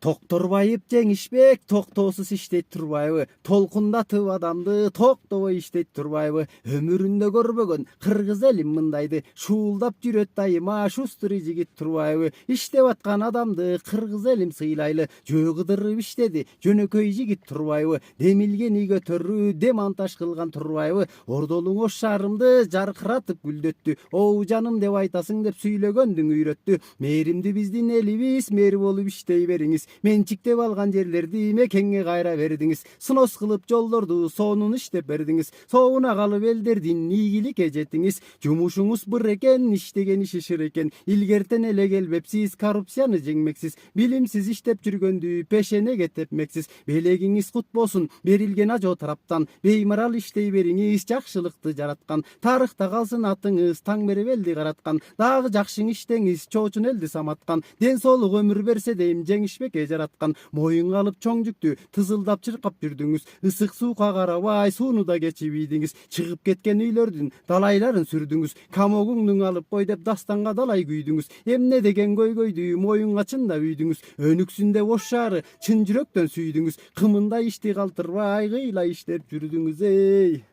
Токторбайып жеңишбек токтоосуз иштейт турбайбы? Толкундатып адамды токтобой иштейт турбайбы? Өмүрүндө көрбөгөн кыргыз элим мындайды шуулдап жүрөт дайыма шустурый жигит турбайбы? Иштеп аткан адамды кыргыз элим сыйлайлы, жөө кыдырып иштеди жөнөкөй жигит турбайбы? Демилгени көтөрүү дем анташ кылган турбайбы? Ордолуң ош шаарымды жаркыратып гүлдөттү, оу жаным деп айтасың деп сүйлөгөндүң үйрөттү. Мээримди биздин элибиз мээри болуп иштей бериңиз, менчиктеп алган жерлерди мекенге кайра бердиңиз, сынос кылып жолдорду сонун иштеп бердиңиз, сооуна калып элдердин ийгиликке жетиңиз. Жумушуңуз быр экен, иштеген иши шыр экен, илгертен эле келбепсиз, коррупцияны жеңмексиз, билимсиз иштеп жүргөндү пешенеге тепмексиз. Белегиңиз кут болсун берилген ажоо тараптан, беймарал иштей бериңиз, жакшылыкты жараткан, тарыхта калсын атыңыз, таң берип элди караткан, дагы жакшы иштеңиз, чоочун элди саматкан, ден соолук өмүр берсе дейм жеңишбекке жараткан. Моюнга алып чоң жүктү тызылдап чыркап жүрдүңүз, ысык суукка карабай сууну да кечип ийдиңиз, чыгып кеткен үйлөрдүн далайларын сүрдүңүз, камогуңдун алып кой деп дастанга далай күйдүңүз, эмне деген көйгөйдү моюнга чындап үйдүңүз, өнүксүн деп ош шаары чын жүрөктөн сүйдүңүз, кымындай ишти калтырбай кыйла иштеп жүрдүңүз.